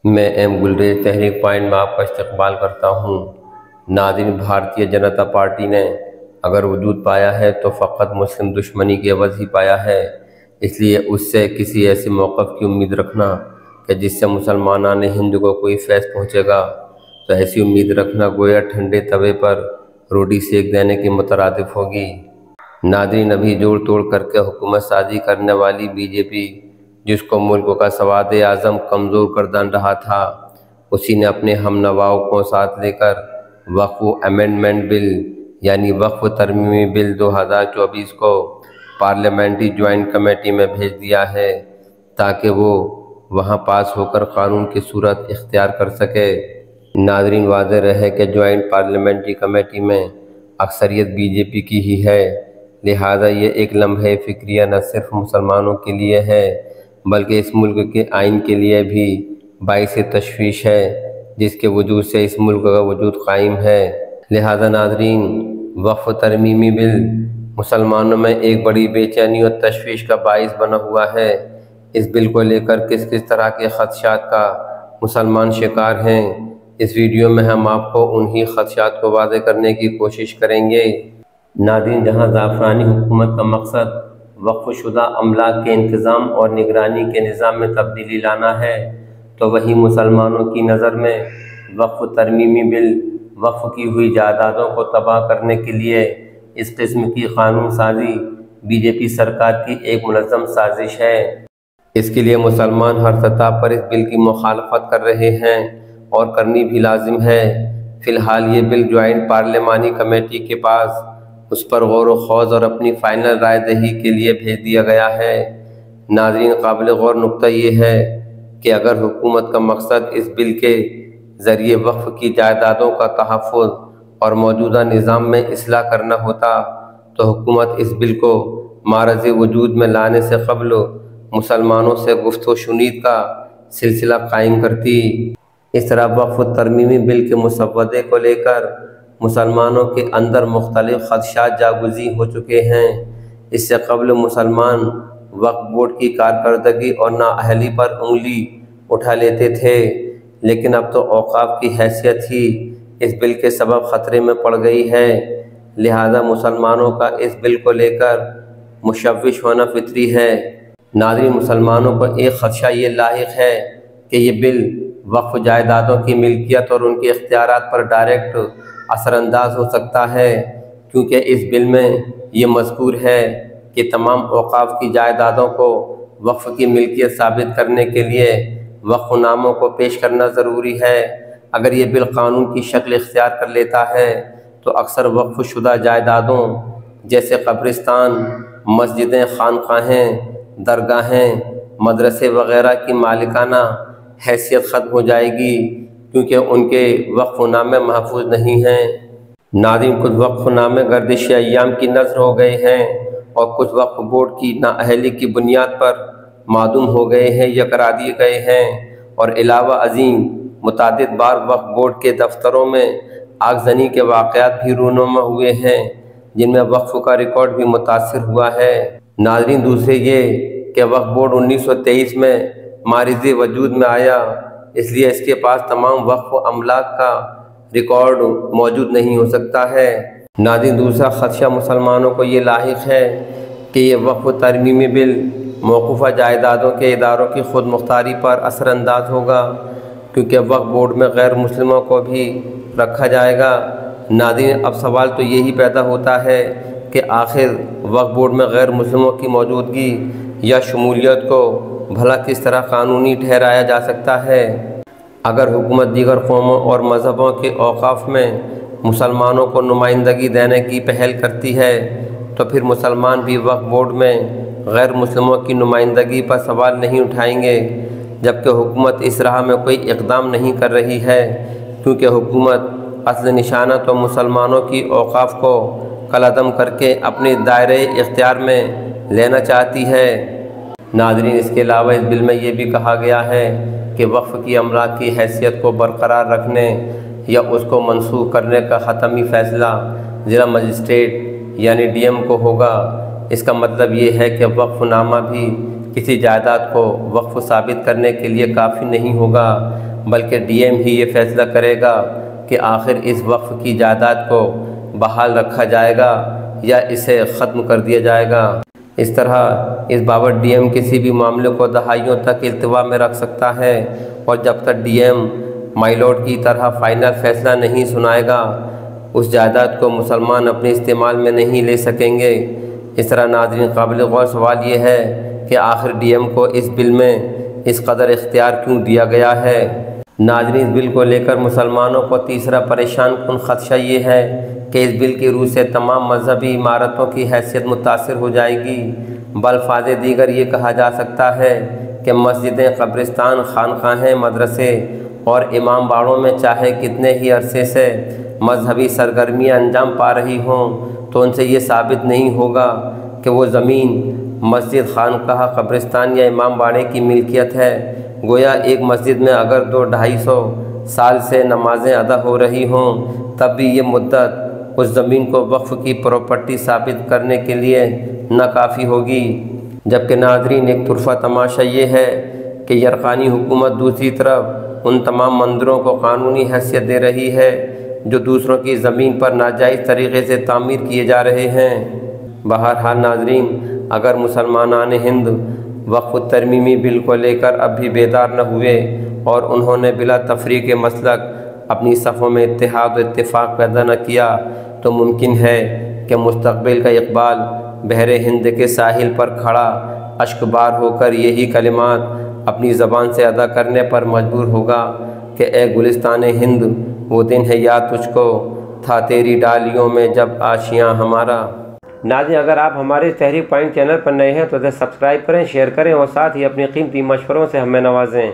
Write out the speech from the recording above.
میں M galleries تحریک point میں آپ کا استقبال کرتا ہوں۔ ناظرین، بھارتیہ جنتا پارٹی نے اگر وجود پایا ہے تو فقط مسلم دشمنی کے عوض ہی پایا ہے، اس لیے اس سے کسی ایسے موقف کی امید رکھنا کہ جس سے مسلمانان ہند کو کوئی فیض پہنچے گا، تو ایسی امید رکھنا گویا ٹھنڈے توے پر روٹی سیک دینے کے مترادف ہوگی۔ ناظرین، ابھی جوڑ توڑ کر کے حکومت سازی کرنے والی بی جے پی، جس کو ملک کا سواد اعظم کمزور کر ڈال رہا تھا، اسی نے اپنے ہم نواؤں کو ساتھ لے کر وقف امینڈمنٹ بل یعنی وقف ترمیمی بل 2024 کو پارلیمنٹری جوائنٹ کمیٹی میں بھیج دیا ہے تاکہ وہ وہاں پاس ہو کر قانون کی صورت اختیار کر سکے۔ ناظرین، واضح رہے کہ جوائنٹ پارلیمنٹری کمیٹی میں اکثریت بی جے پی کی ہی ہے، لہٰذا یہ ایک لمحہ فکریہ نہ صرف مسلمانوں کے لیے ہے بلکہ اس ملک کے آئین کے لیے بھی باعث تشویش ہے، جس کے وجود سے اس ملک کا وجود قائم ہے۔ لہٰذا ناظرین، وقف ترمیمی بل مسلمانوں میں ایک بڑی بے چینی اور تشویش کا باعث بنا ہوا ہے۔ اس بل کو لے کر کس کس طرح کے خدشات کا مسلمان شکار ہیں، اس ویڈیو میں ہم آپ کو انہی خدشات کو واضح کرنے کی کوشش کریں گے۔ ناظرین، جہاں زعفرانی حکومت کا مقصد وقف شدہ املاک کے انتظام اور نگرانی کے نظام میں تبدیلی لانا ہے، تو وہیں مسلمانوں کی نظر میں وقف ترمیمی بل وقف کی ہوئی جائیدادوں کو تباہ کرنے کے لیے اس قسم کی قانون سازی بی جے پی سرکار کی ایک منظم سازش ہے۔ اس کے لیے مسلمان ہر سطح پر اس بل کی مخالفت کر رہے ہیں اور کرنی بھی لازم ہے۔ فی الحال یہ بل جوائنٹ پارلیمانی کمیٹی کے پاس اس پر غور و خوض اور اپنی فائنل رائے دہی کے لیے بھیج دیا گیا ہے۔ ناظرین، قابل غور نکتہ یہ ہے کہ اگر حکومت کا مقصد اس بل کے ذریعے وقف کی جائیدادوں کا تحفظ اور موجودہ نظام میں اصلاح کرنا ہوتا تو حکومت اس بل کو معرض وجود میں لانے سے قبل مسلمانوں سے گفت و شنید کا سلسلہ قائم کرتی۔ اس طرح وقف ترمیمی بل کے مسودے کو لے کر مسلمانوں کے اندر مختلف خدشات جاگزیں ہو چکے ہیں۔ اس سے قبل مسلمان وقف بورڈ کی کارکردگی اور نااہلی پر انگلی اٹھا لیتے تھے، لیکن اب تو اوقاف کی حیثیت ہی اس بل کے سبب خطرے میں پڑ گئی ہے، لہذا مسلمانوں کا اس بل کو لے کر مشوش ہونا فطری ہے۔ ناظرین، مسلمانوں کو ایک خدشہ یہ لاحق ہے کہ یہ بل وقف جائیدادوں کی ملکیت اور ان کے اختیارات پر ڈائریکٹ اثر انداز ہو سکتا ہے، کیونکہ اس بل میں یہ مذکور ہے کہ تمام اوقاف کی جائیدادوں کو وقف کی ملکیت ثابت کرنے کے لیے وقف ناموں کو پیش کرنا ضروری ہے۔ اگر یہ بل قانون کی شکل اختیار کر لیتا ہے تو اکثر وقف شدہ جائیدادوں جیسے قبرستان، مسجدیں، خانقاہیں، درگاہیں، مدرسے وغیرہ کی مالکانہ حیثیت ختم ہو جائے گی، کیونکہ ان کے وقف نامے محفوظ نہیں ہیں۔ ناظرین، کچھ وقف نامے گردش ایام کی نذر ہو گئے ہیں اور کچھ وقف بورڈ کی نااہلی کی بنیاد پر معدوم ہو گئے ہیں یا کرا دیے گئے ہیں، اور علاوہ ازیں متعدد بار وقف بورڈ کے دفتروں میں آگزنی کے واقعات بھی رونما ہوئے ہیں، جن میں وقف کا ریکارڈ بھی متاثر ہوا ہے۔ ناظرین، دوسرے یہ کہ وقف بورڈ 1923 میں معرض وجود میں آیا، اس لیے اس کے پاس تمام وقف املاک کا ریکارڈ موجود نہیں ہو سکتا ہے۔ ناظرین، دوسرا خدشہ مسلمانوں کو یہ لاحق ہے کہ یہ وقف ترمیمی بل موقوفہ جائیدادوں کے اداروں کی خود مختاری پر اثر انداز ہوگا، کیونکہ وقف بورڈ میں غیر مسلموں کو بھی رکھا جائے گا۔ ناظرین، اب سوال تو یہی پیدا ہوتا ہے کہ آخر وقف بورڈ میں غیر مسلموں کی موجودگی یا شمولیت کو بھلا کس طرح قانونی ٹھہرایا جا سکتا ہے؟ اگر حکومت دیگر قوموں اور مذہبوں کے اوقاف میں مسلمانوں کو نمائندگی دینے کی پہل کرتی ہے تو پھر مسلمان بھی وقف بورڈ میں غیر مسلموں کی نمائندگی پر سوال نہیں اٹھائیں گے، جبکہ حکومت اس راہ میں کوئی اقدام نہیں کر رہی ہے، کیونکہ حکومت اصل نشانہ تو مسلمانوں کی اوقاف کو کالعدم کر کے اپنے دائرۂ اختیار میں لینا چاہتی ہے۔ ناظرین، اس کے علاوہ اس بل میں یہ بھی کہا گیا ہے کہ وقف کی املاک کی حیثیت کو برقرار رکھنے یا اس کو منسوخ کرنے کا حتمی فیصلہ ضلع مجسٹریٹ یعنی ڈی ایم کو ہوگا۔ اس کا مطلب یہ ہے کہ وقف نامہ بھی کسی جائیداد کو وقف ثابت کرنے کے لیے کافی نہیں ہوگا، بلکہ ڈی ایم ہی یہ فیصلہ کرے گا کہ آخر اس وقف کی جائیداد کو بحال رکھا جائے گا یا اسے ختم کر دیا جائے گا۔ اس طرح اس بابت ڈی ایم کسی بھی معاملے کو دہائیوں تک التوا میں رکھ سکتا ہے، اور جب تک ڈی ایم مائی لارڈ کی طرح فائنل فیصلہ نہیں سنائے گا اس جائیداد کو مسلمان اپنے استعمال میں نہیں لے سکیں گے۔ اس طرح ناظرین قابل غور سوال یہ ہے کہ آخر ڈی ایم کو اس بل میں اس قدر اختیار کیوں دیا گیا ہے؟ ناظرین اس بل کو لے کر مسلمانوں کو تیسرا پریشان کن خدشہ یہ ہے کہ اس بل کی روح سے تمام مذہبی عمارتوں کی حیثیت متاثر ہو جائے گی۔ بالفاظ دیگر یہ کہا جا سکتا ہے کہ مسجدیں، قبرستان، خانقاہیں، مدرسے اور امام باڑوں میں چاہے کتنے ہی عرصے سے مذہبی سرگرمیاں انجام پا رہی ہوں تو ان سے یہ ثابت نہیں ہوگا کہ وہ زمین مسجد، خانقاہ، قبرستان یا امام باڑے کی ملکیت ہے۔ گویا ایک مسجد میں اگر 200-250 سال سے نمازیں ادا ہو رہی ہوں تب بھی یہ مدت اس زمین کو وقف کی پراپرٹی ثابت کرنے کے لیے ناکافی ہوگی۔ جبکہ ناظرین ایک طرفہ تماشا یہ ہے کہ یرقانی حکومت دوسری طرف ان تمام مندروں کو قانونی حیثیت دے رہی ہے جو دوسروں کی زمین پر ناجائز طریقے سے تعمیر کیے جا رہے ہیں۔ بہرحال ناظرین، اگر مسلمانان ہند وقف ترمیمی بل کو لے کر اب بھی بیدار نہ ہوئے اور انہوں نے بلا تفریق مسلک اپنی صفوں میں اتحاد و اتفاق پیدا نہ کیا تو ممکن ہے کہ مستقبل کا اقبال بحر ہند کے ساحل پر کھڑا اشک بار ہو کر یہی کلمات اپنی زبان سے ادا کرنے پر مجبور ہوگا کہ اے گلستان ہند، وہ دن ہے یاد تجھ کو، تھا تیری ڈالیوں میں جب آشیاں ہمارا۔ ناظرین، اگر آپ ہمارے تحریک پوائنٹ چینل پر نئے ہیں تو اسے سبسکرائب کریں، شیئر کریں اور ساتھ ہی اپنی قیمتی مشوروں سے ہمیں نوازیں۔